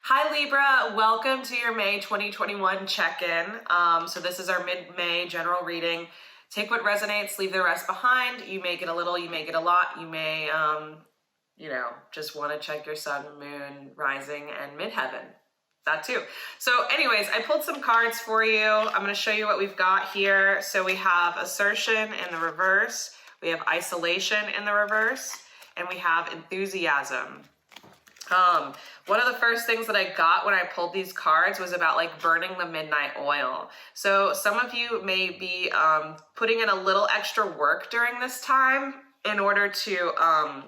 Hi Libra, welcome to your May 2021 check-in. So this is our mid-May general reading. Take what resonates, leave the rest behind. You may get a little, you may get a lot. You may, just want to check your sun, moon, rising, and midheaven. That too. So anyways, I pulled some cards for you. I'm going to show you what we've got here. So we have assertion in the reverse. We have isolation in the reverse. And we have enthusiasm. One of the first things that I got when I pulled these cards was about like burning the midnight oil. So some of you may be putting in a little extra work during this time in order to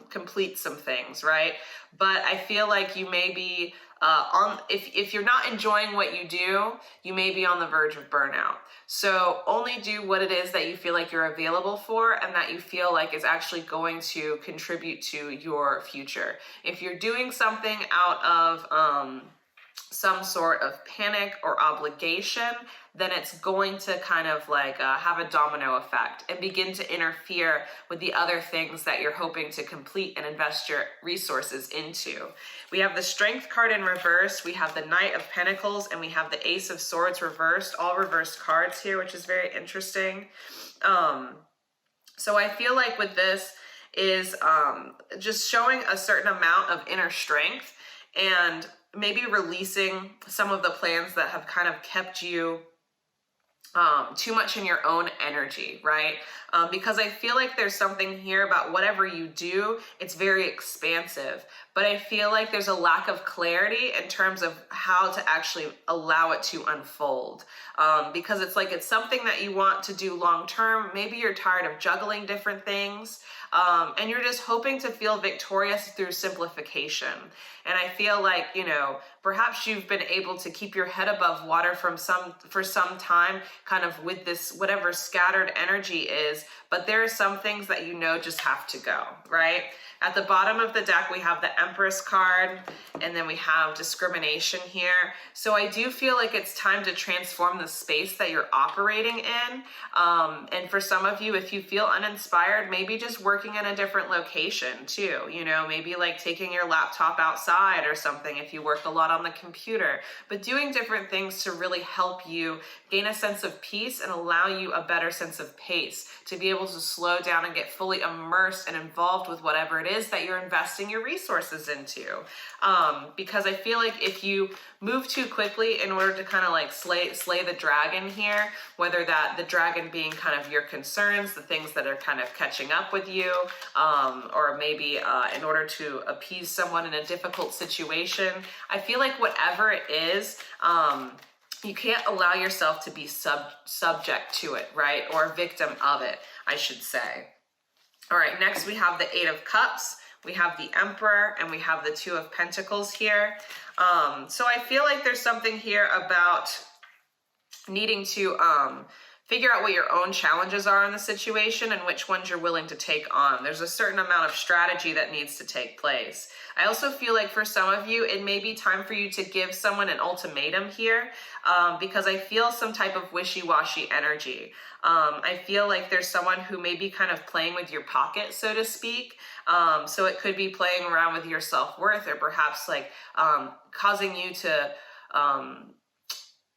complete some things, right? But I feel like you may be if you're not enjoying what you do, you may be on the verge of burnout. So only do what it is that you feel like you're available for and that you feel like is actually going to contribute to your future. If you're doing something out of some sort of panic or obligation, then it's going to kind of like have a domino effect and begin to interfere with the other things that you're hoping to complete and invest your resources into. We have the Strength card in reverse, we have the Knight of Pentacles, and we have the Ace of Swords reversed, all reversed cards here, which is very interesting. So I feel like with this is just showing a certain amount of inner strength and maybe releasing some of the plans that have kind of kept you too much in your own energy, right? Because I feel like there's something here about whatever you do, it's very expansive, but I feel like there's a lack of clarity in terms of how to actually allow it to unfold. Because it's like, it's something that you want to do long term. Maybe you're tired of juggling different things. And you're just hoping to feel victorious through simplification. And I feel like, perhaps you've been able to keep your head above water for some time, kind of with this, whatever scattered energy is, but there are some things that just have to go, right? At the bottom of the deck, we have the Empress card, and then we have discrimination here. So I do feel like it's time to transform the space that you're operating in. And for some of you, if you feel uninspired, maybe just working in a different location too. Maybe like taking your laptop outside or something if you work a lot on the computer, but doing different things to really help you gain a sense of peace and allow you a better sense of pace to be able to slow down and get fully immersed and involved with whatever it is that you're investing your resources into. Because I feel like if you move too quickly in order to kind of like slay the dragon here, whether that the dragon being kind of your concerns, the things that are kind of catching up with you, or maybe in order to appease someone in a difficult situation, I feel like whatever it is, you can't allow yourself to be subject to it, right? Or a victim of it, I should say. All right, next we have the Eight of Cups, we have the Emperor, and we have the Two of Pentacles here. So I feel like there's something here about needing to figure out what your own challenges are in the situation and which ones you're willing to take on. There's a certain amount of strategy that needs to take place. I also feel like for some of you, it may be time for you to give someone an ultimatum here, because I feel some type of wishy-washy energy. I feel like there's someone who may be kind of playing with your pocket, so to speak. So it could be playing around with your self-worth, or perhaps like causing you to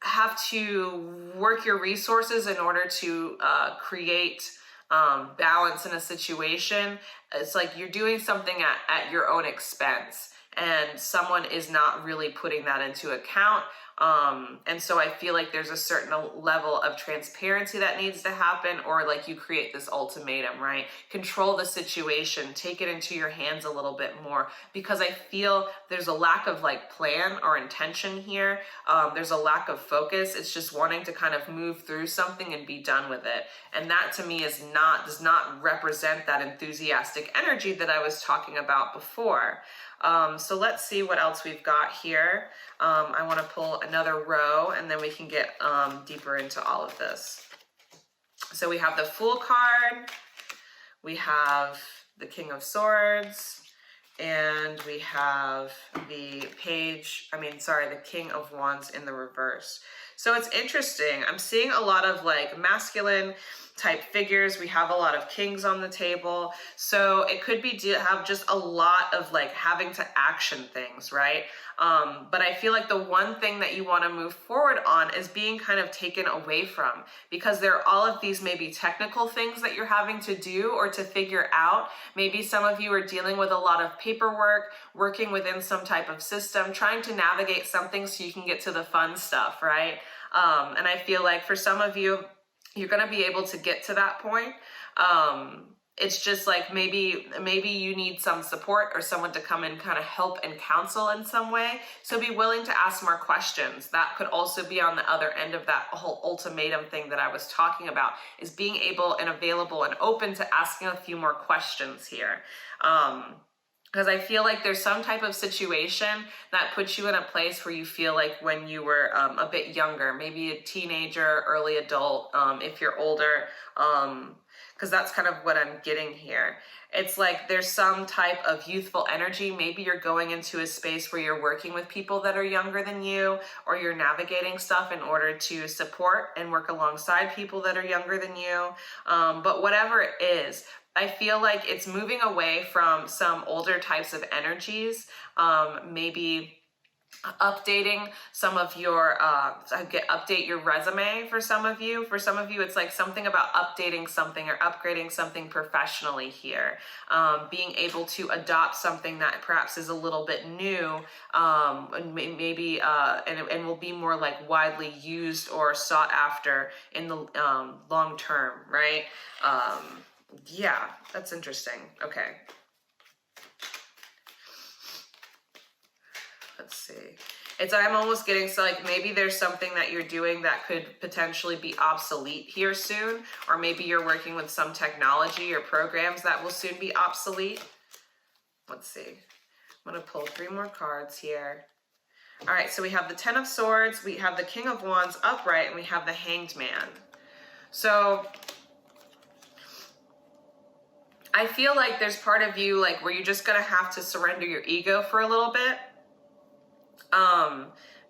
have to work your resources in order to create balance in a situation. It's like you're doing something at your own expense, and someone is not really putting that into account. And so I feel like there's a certain level of transparency that needs to happen, or like you create this ultimatum, right? Control the situation, take it into your hands a little bit more, because I feel there's a lack of like plan or intention here. There's a lack of focus. It's just wanting to kind of move through something and be done with it. And that to me does not represent that enthusiastic energy that I was talking about before. So let's see what else we've got here. I want to pull another row, and then we can get deeper into all of this. So we have the Fool card, we have the King of Swords, and we have the the King of Wands in the reverse. So it's interesting. I'm seeing a lot of like masculine type figures. We have a lot of kings on the table. So it could be have just a lot of like having to action things, right? But I feel like the one thing that you want to move forward on is being kind of taken away from, because there are all of these maybe technical things that you're having to do or to figure out. Maybe some of you are dealing with a lot of paperwork, working within some type of system, trying to navigate something so you can get to the fun stuff, right? And I feel like for some of you, you're going to be able to get to that point. It's just like maybe you need some support or someone to come and kind of help and counsel in some way. So be willing to ask more questions. That could also be on the other end of that whole ultimatum thing that I was talking about, is being able and available and open to asking a few more questions here. Because I feel like there's some type of situation that puts you in a place where you feel like when you were a bit younger, maybe a teenager, early adult, if you're older, because that's kind of what I'm getting here. It's like there's some type of youthful energy. Maybe you're going into a space where you're working with people that are younger than you, or you're navigating stuff in order to support and work alongside people that are younger than you. But whatever it is, I feel like it's moving away from some older types of energies, maybe updating some of your, update your resume for some of you. For some of you, it's like something about updating something or upgrading something professionally here. Being able to adopt something that perhaps is a little bit new, and maybe, and will be more like widely used or sought after in the long term, right? Yeah, that's interesting. Okay. Let's see. I'm almost getting, so like maybe there's something that you're doing that could potentially be obsolete here soon, or maybe you're working with some technology or programs that will soon be obsolete. Let's see. I'm going to pull 3 more cards here. All right, so we have the 10 of Swords, we have the King of Wands upright, and we have the Hanged Man. So I feel like there's part of you like where you're just going to have to surrender your ego for a little bit.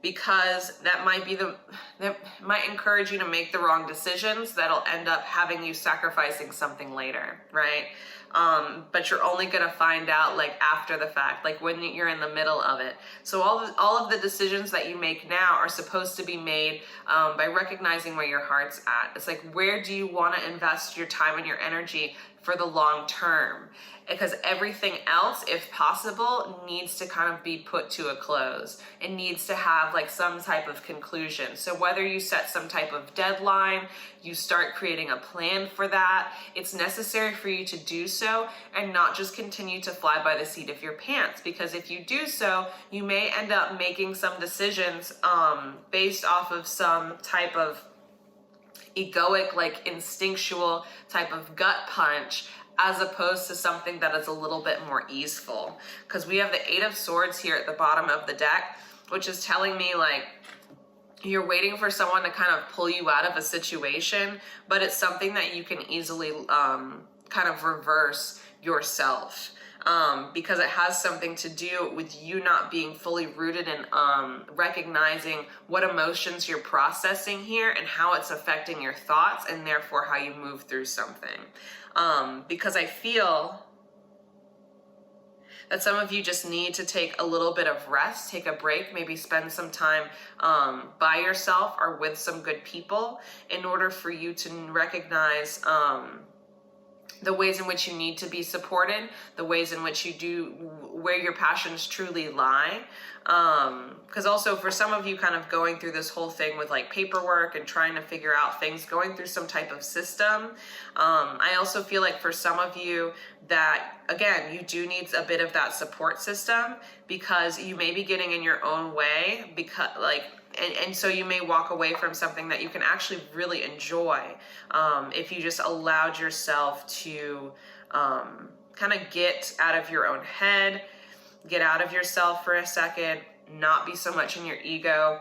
Because that might encourage you to make the wrong decisions that'll end up having you sacrificing something later, right? But you're only going to find out like after the fact, like when you're in the middle of it. So all of the decisions that you make now are supposed to be made by recognizing where your heart's at. It's like, where do you want to invest your time and your energy for the long term? Because everything else, if possible, needs to kind of be put to a close. It needs to have like some type of conclusion. So whether you set some type of deadline, you start creating a plan for that, it's necessary for you to do so and not just continue to fly by the seat of your pants. Because if you do so, you may end up making some decisions based off of some type of egoic, like instinctual type of gut punch, as opposed to something that is a little bit more easeful. Because we have the 8 of Swords here at the bottom of the deck, which is telling me like you're waiting for someone to kind of pull you out of a situation, but it's something that you can easily kind of reverse yourself. Because it has something to do with you not being fully rooted in recognizing what emotions you're processing here and how it's affecting your thoughts, and therefore how you move through something. Because I feel that some of you just need to take a little bit of rest, take a break, maybe spend some time by yourself or with some good people in order for you to recognize the ways in which you need to be supported, the ways in which you do, where your passions truly lie. Because also for some of you kind of going through this whole thing with like paperwork and trying to figure out things, going through some type of system. I also feel like for some of you that, again, you do need a bit of that support system, because you may be getting in your own way, because like, and so you may walk away from something that you can actually really enjoy if you just allowed yourself to kind of get out of your own head, get out of yourself for a second, not be so much in your ego,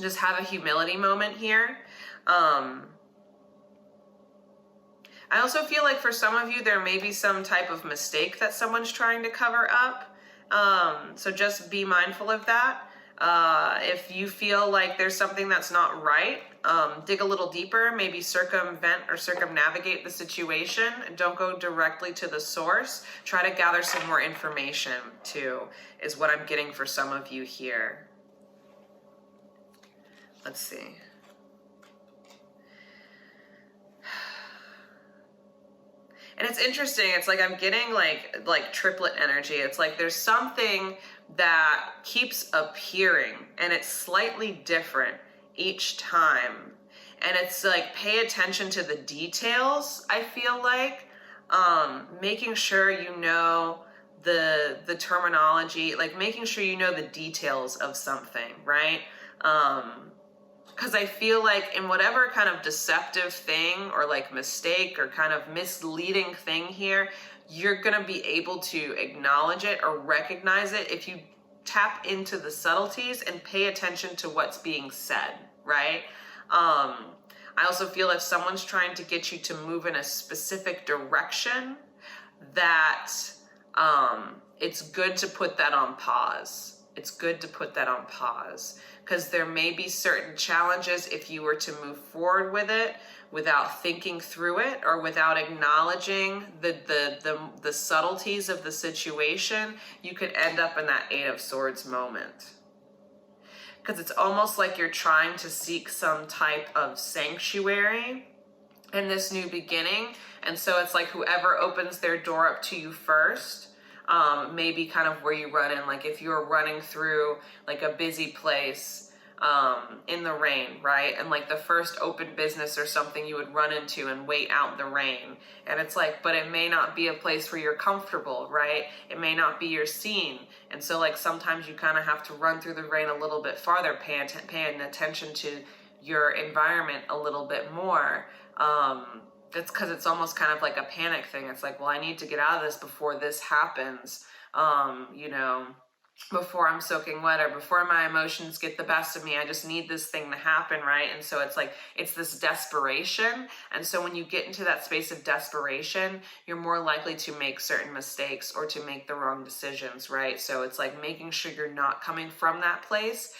just have a humility moment here. I also feel like for some of you, there may be some type of mistake that someone's trying to cover up. So just be mindful of that. If you feel like there's something that's not right, dig a little deeper, maybe circumvent or circumnavigate the situation. Don't go directly to the source. Try to gather some more information too, is what I'm getting for some of you here. Let's see. And it's interesting. It's like I'm getting like triplet energy. It's like there's something that keeps appearing and it's slightly different each time. And it's like pay attention to the details, I feel like. Making sure you know the terminology, like making sure you know the details of something, right? Because I feel like in whatever kind of deceptive thing or like mistake or kind of misleading thing here, you're going to be able to acknowledge it or recognize it if you tap into the subtleties and pay attention to what's being said, right? I also feel if someone's trying to get you to move in a specific direction, that it's good to put that on pause. It's good to put that on pause because there may be certain challenges if you were to move forward with it without thinking through it or without acknowledging the subtleties of the situation. You could end up in that Eight of Swords moment. Because it's almost like you're trying to seek some type of sanctuary in this new beginning. And so it's like whoever opens their door up to you first, maybe kind of where you run in. Like if you're running through like a busy place in the rain, right? And like the first open business or something you would run into and wait out the rain. And it's like, but it may not be a place where you're comfortable, right? It may not be your scene. And so like sometimes you kind of have to run through the rain a little bit farther, paying attention to your environment a little bit more. It's because it's almost kind of like a panic thing. It's like, well, I need to get out of this before this happens, before I'm soaking wet or before my emotions get the best of me. I just need this thing to happen, right? And so it's like, it's this desperation. And so when you get into that space of desperation, you're more likely to make certain mistakes or to make the wrong decisions, right? So it's like making sure you're not coming from that place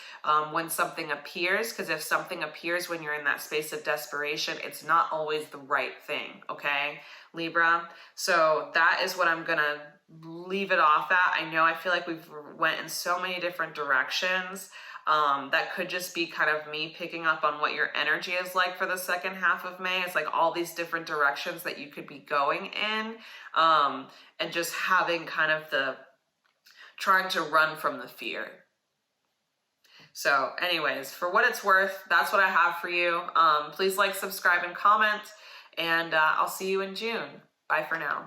when something appears, because if something appears when you're in that space of desperation, it's not always the right thing, okay, Libra? So that is what I'm gonna leave it off at. I know I feel like we've went in so many different directions. That could just be kind of me picking up on what your energy is like for the second half of May. It's like all these different directions that you could be going in, and just having kind of trying to run from the fear. So anyways, for what it's worth, that's what I have for you. Please like, subscribe, and comment, and I'll see you in June. Bye for now.